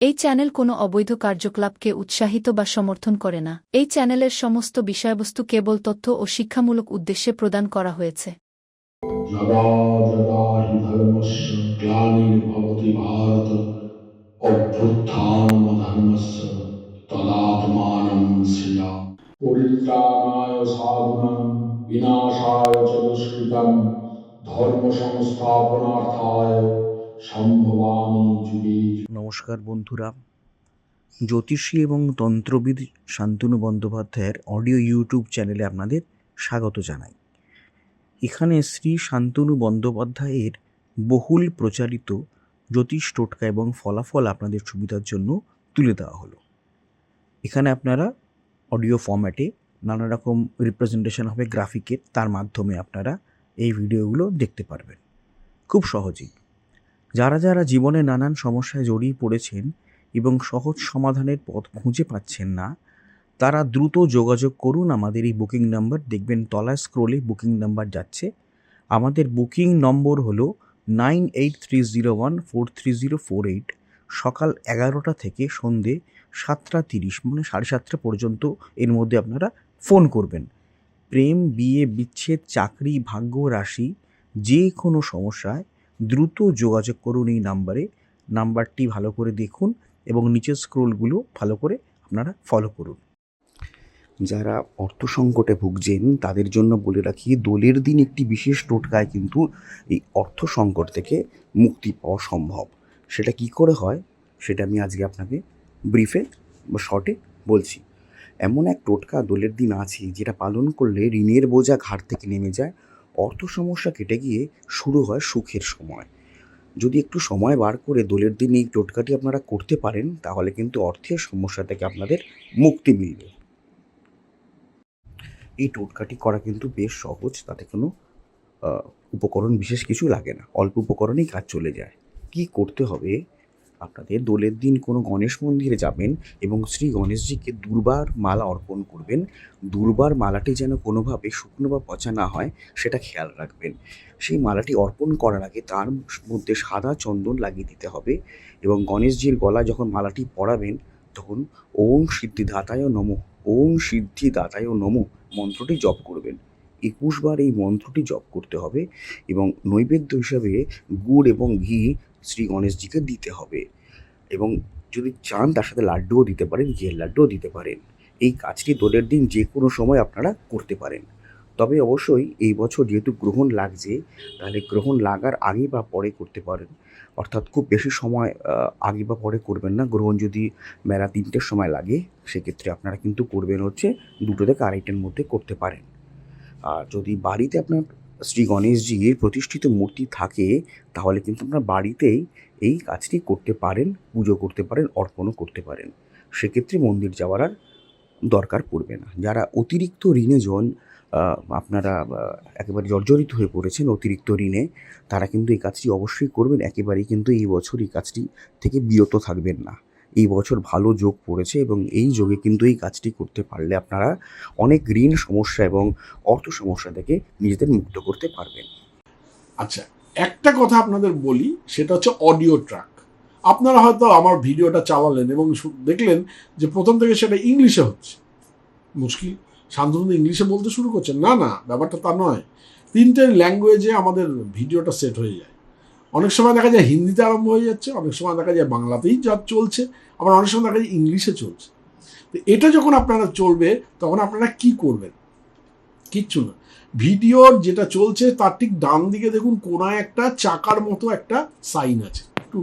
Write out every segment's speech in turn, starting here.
এই চ্যানেল কোনো অবৈধ কার্যকলাপকে উৎসাহিত বা সমর্থন করে না। এই চ্যানেলের সমস্ত বিষয়বস্তু কেবল তথ্য ও শিক্ষামূলক উদ্দেশ্যে প্রদান করা হয়েছে। যদা যদা হি ধর্মস্য গ্লানির্ভবতি ভারত অভ্যুত্থানমধর্মস্য তদাত্মানং সৃজামি। পরিত্রাণায় সাধুনাং বিনাশায় চ দুষ্কৃতং ধর্ম সংস্থাপনার্থায় সম্ভবামি যুগে যুগে। নমস্কার বন্ধুরা, জ্যোতিষী এবং তন্ত্রবিদ শান্তনু বন্দ্যোপাধ্যায়ের অডিও ইউটিউব চ্যানেলে আপনাদের স্বাগত জানাই। এখানে শ্রী শান্তনু বন্দ্যোপাধ্যায়ের বহুল প্রচারিত জ্যোতিষ টোটকা এবং ফলাফল আপনাদের সুবিধার জন্য তুলে দেওয়া হলো। এখানে আপনারা অডিও ফরম্যাটে নানা রকম রিপ্রেজেন্টেশন হবে গ্রাফিকের, তার মাধ্যমে আপনারা এই ভিডিওগুলো দেখতে পারবেন খুব সহজেই। যারা যারা জীবনে নানান সমস্যায় জড়িয়ে পড়েছেন এবং সহজ সমাধানের পথ খুঁজে পাচ্ছেন না, তারা দ্রুত যোগাযোগ করুন আমাদের এই বুকিং নাম্বার। দেখবেন তলায় স্ক্রোলে বুকিং নাম্বার যাচ্ছে। আমাদের বুকিং নম্বর হলো 9830143048। সকাল 11টা থেকে সন্ধে 7:30 মানে 7:30 পর্যন্ত এর মধ্যে আপনারা ফোন করবেন। প্রেম, বিয়ে, বিচ্ছেদ, চাকরি, ভাগ্য, রাশি, যে কোনো সমস্যায় দ্রুত যোগাযোগ করুন এই নাম্বারে। নাম্বারটি ভালো করে দেখুন এবং নিচের স্ক্রোলগুলো ভালো করে আপনারা ফলো করুন। যারা অর্থ সংকটে ভুগছেন তাদের জন্য বলে রাখি, দোলের দিন একটি বিশেষ টোটকায় কিন্তু এই অর্থ সংকট থেকে মুক্তি পাওয়া সম্ভব। সেটা কি করে হয় সেটা আমি আজকে আপনাকে ব্রিফে বা শর্টে বলছি। এমন এক টোটকা দোলের দিন আছে যেটা পালন করলে ঋণের বোঝা ঘাড় থেকে নেমে যায়, অর্থ সমস্যা কেটে গিয়ে শুরু হয় সুখের সময়। যদি একটু সময় বার করে দোলের দিন এই টোটকাটি আপনারা করতে পারেন তাহলে কিন্তু অর্থের সমস্যা থেকে আপনাদের মুক্তি মিলবে। এই টোটকাটি করা কিন্তু বেশ সহজ, তাতে কোনো উপকরণ বিশেষ কিছু লাগে না, অল্প উপকরণেই কাজ চলে যায়। কি করতে হবে, আপনাদের দোলের দিন কোনো গণেশ মন্দিরে যাবেন এবং শ্রী গণেশজিকে দুর্বার মালা অর্পণ করবেন। দুর্বার মালাটি যেন কোনোভাবে শুকনো বা পচা না হয় সেটা খেয়াল রাখবেন। সেই মালাটি অর্পণ করার আগে তার মধ্যে সাদা চন্দন লাগিয়ে দিতে হবে এবং গণেশজির গলায় যখন মালাটি পরাবেন তখন ওং সিদ্ধিদাতায় নমঃ, ওং সিদ্ধিদাতায় নমঃ মন্ত্রটি জপ করবেন। 21 বার এই মন্ত্রটি জপ করতে হবে এবং নৈবেদ্য হিসাবে গুড় এবং ঘি শ্রী গণেশজিকে দিতে হবে এবং যদি চান তার সাথে লাড্ডুও দিতে পারেন, ঘিয়ের লাড্ডুও দিতে পারেন। এই কাজটি দোলের দিন যে কোনো সময় আপনারা করতে পারেন। তবে অবশ্যই এই বছর যেহেতু গ্রহণ লাগছে, তাহলে গ্রহণ লাগার আগে বা পরে করতে পারেন, অর্থাৎ খুব বেশি সময় আগে বা পরে করবেন না। গ্রহণ যদি বেলা 3টের সময় লাগে সেক্ষেত্রে আপনারা কিন্তু করবেন হচ্ছে 2টো থেকে 2:30টার মধ্যে করতে পারেন। আর যদি বাড়িতে আপনার শ্রী গণেশজির প্রতিষ্ঠিত মূর্তি থাকে তাহলে কিন্তু আপনার বাড়িতেই এই কাজটি করতে পারেন, পুজো করতে পারেন, অর্পণও করতে পারেন। সেক্ষেত্রে মন্দির যাওয়ার আর দরকার পড়বে না। যারা অতিরিক্ত ঋণে আপনারা একেবারে জর্জরিত হয়ে পড়েছেন অতিরিক্ত ঋণে, তারা কিন্তু এই কাজটি অবশ্যই করবেন। একেবারেই কিন্তু এই বছর এই কাজটি থেকে বিরত থাকবেন না। এই বছর ভালো যোগ পড়েছে এবং এই যোগে কিন্তু এই কাজটি করতে পারলে আপনারা অনেক ঋণ সমস্যা এবং অর্থ সমস্যা থেকে নিজেদের মুক্ত করতে পারবেন। আচ্ছা, একটা কথা আপনাদের বলি, সেটা হচ্ছে অডিও ট্র্যাক। আপনারা হয়তো আমার ভিডিওটা চালালেন এবং দেখলেন যে প্রথম থেকে সেটা ইংলিশে হচ্ছে। মুশকিল, শান্তনু ইংলিশে বলতে শুরু করছেন। না না, ব্যাপারটা তা নয়। 3টে ল্যাঙ্গুয়েজে আমাদের ভিডিওটা সেট হয়ে যায়। অনেক সময় দেখা যায় হিন্দিতে আরম্ভ হয়ে যাচ্ছে, অনেক সময় দেখা যায় বাংলাতেই যা চলছে, আবার অনেক সময় দেখা যায় ইংলিশে চলছে। তো এটা যখন আপনারা চলবে তখন আপনারা কি করবেন? কিচ্ছু না, ভিডিওর যেটা চলছে তার ঠিক ডান দিকে দেখুন কোনায় একটা চাকার মতো একটা সাইন আছে, একটু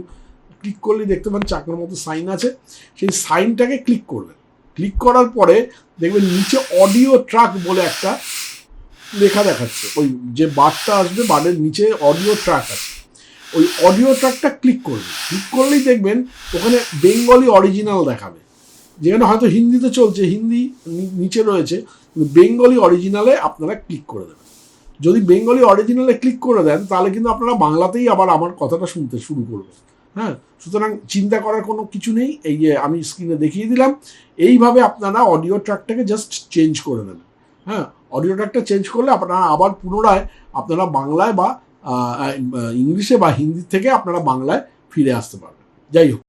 ক্লিক করলে দেখতে পান চাকার মতো সাইন আছে। সেই সাইনটাকে ক্লিক করবেন। ক্লিক করার পরে দেখবেন নিচে অডিও ট্র্যাক বলে একটা লেখা দেখাচ্ছে। ওই যে বারটা আসবে, বারের নিচে অডিও ট্র্যাক আছে, ওই অডিও ট্র্যাকটা ক্লিক করবেন। ক্লিক করলেই দেখবেন ওখানে বেঙ্গলি অরিজিনাল দেখাবে। যেখানে হয়তো হিন্দিতে চলছে, হিন্দি নিচে রয়েছে, বেঙ্গলি অরিজিনালে আপনারা ক্লিক করে দেবেন। যদি বেঙ্গলি অরিজিনালে ক্লিক করে দেন তাহলে কিন্তু আপনারা বাংলাতেই আবার আমার কথাটা শুনতে শুরু করবেন। হ্যাঁ, সুতরাং চিন্তা করার কোনো কিছু নেই। এই যে আমি স্ক্রিনে দেখিয়ে দিলাম, এইভাবে আপনারা অডিও ট্র্যাকটাকে জাস্ট চেঞ্জ করে নেবেন। হ্যাঁ, অডিও ট্র্যাকটা চেঞ্জ করলে আপনারা আবার পুনরায় আপনারা বাংলায় বা ইংলিশে বা হিন্দি থেকে আপনারা বাংলায় ফিরে আসতে পারবেন। যাই হোক।